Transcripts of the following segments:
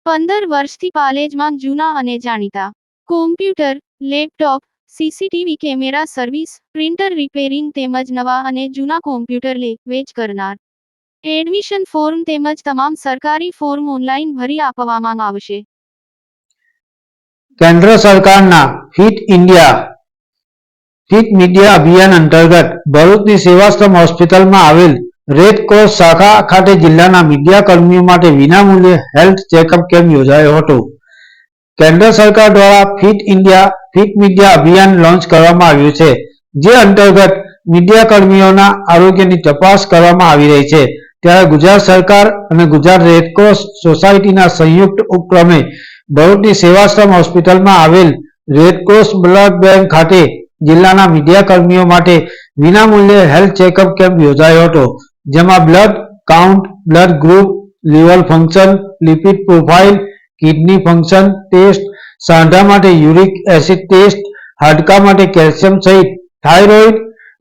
15 વર્ષથી પાલેજમાં જૂના અને જાણીતા computer, laptop, CCTV camera service, printer repairing તેમજ નવા અને જૂના કોમ્પ્યુટર લે વેચ કરનાર. એડમિશન ફોર્મ તેમજ તમામ સરકારી ફોર્મ ઓનલાઈન ભરી આપવામાં આવશે. કેન્દ્ર સરકારના ફિટ મીડિયા અભિયાન અંતર્ગત ભરૂચની સેવાશ્રમ હોસ્પિટલમાં આવેલ રેડ ક્રોસ શાખા ખાતે જિલ્લાના મીડિયા કર્મીઓ માટે વિનામૂલ્યે હેલ્થ ચેકઅપ કેમ્પ યોજાયો હતો. કેન્દ્ર સરકાર દ્વારા ફિટ મીડિયા અભિયાન લોન્ચ કરવામાં આવ્યું છે, જે અંતર્ગત મીડિયા કર્મીઓના આરોગ્યની તપાસ કરવામાં આવી રહી છે. ત્યારે ગુજરાત સરકાર અને ગુજરાત રેડક્રોસ સોસાયટીના સંયુક્ત ઉપક્રમે ભરૂચની સેવાશ્રમ હોસ્પિટલમાં આવેલ રેડક્રોસ બ્લડ બેંક ખાતે જિલ્લાના મીડિયા કર્મીઓ માટે વિનામૂલ્યે હેલ્થ ચેકઅપ કેમ્પ યોજાયો હતો, જેમાં blood count, blood group, liver function, lipid profile, kidney function test, સાંધા માટે યુરિક એસિડ ટેસ્ટ, હાડકા માટે કેલ્શિયમ સહિત થાઇરોઇડ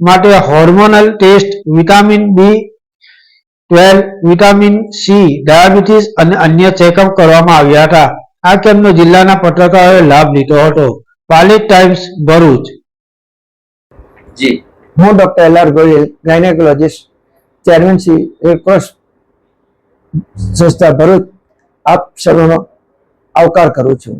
માટે hormonal test, vitamin B12, vitamin C, diabetes અને અન્ય ચેકઅપ કરવામાં આવ્યા હતા. આ કેમ્પનો જિલ્લાના પત્રકારોએ લાભ લીધો હતો. પાલેજ ટાઈમ્સ, ભરૂચ. જી, હું doctor LR Goyal, gynaecologist, chairman Shri red cross સંસ્થા ભરૂચ, આપ સર્વનો આવકાર કરું છું.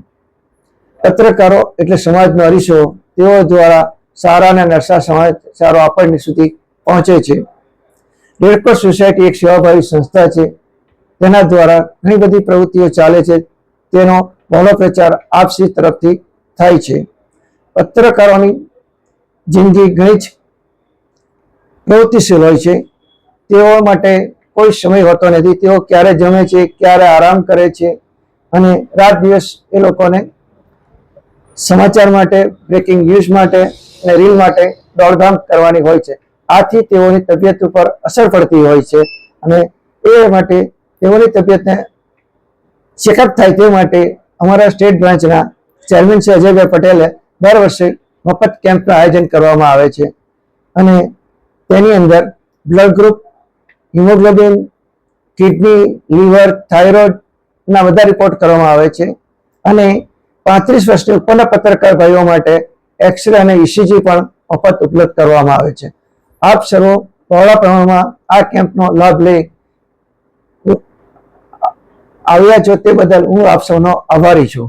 પત્રકારો એટલે સમાજનો અરીસો, તેઓ દ્વારા સારા અને નરસા સમાચારો આપણને સુધી પહોંચે છે. રેડ ક્રોસ સોસાયટી એક સેવાભાવી સંસ્થા છે. તેના દ્વારા ઘણી બધી પ્રવૃત્તિઓ ચાલે છે. તેનો બહોળો પ્રચાર આપશ્રી તરફથી થાય છે. પત્રકારોની જિંદગી ઘણી જ પ્રવૃત્તિશીલ હોય છે. તેઓ માટે કોઈ સમય હોતો નથી. તેઓ ક્યારે જમે છે, ક્યારે આરામ કરે છે અને રાત દિવસ એ લોકોને સમાચાર માટે, બ્રેકિંગ ન્યૂઝ માટે અને રીલ માટે દોડધામ કરવાની હોય છે. આથી તેઓની તબિયત ઉપર અસર પડતી હોય છે અને એ માટે તેઓની તબિયતને ચેકઅપ થાય તે માટે અમારા સ્ટેટ બ્રાન્ચના ચેરમેન શ્રી અજયભાઈ પટેલે દર વર્ષે મફત કેમ્પનું આયોજન કરવામાં આવે છે અને તેની અંદર blood group, haemoglobin, kidney, liver, થાઇરોઇડના બધા રિપોર્ટ કરવામાં આવે છે અને 35 વર્ષથી ઉપરના પત્રકાર ભાઈઓ માટે એક્સરે અને ECG પણ મફત ઉપલબ્ધ કરવામાં આવે છે. આપ સર્વો બહોળા પ્રમાણમાં આ કેમ્પનો લાભ લઈ આવ્યા છો તે બદલ હું આપ સૌનો આભારી છું.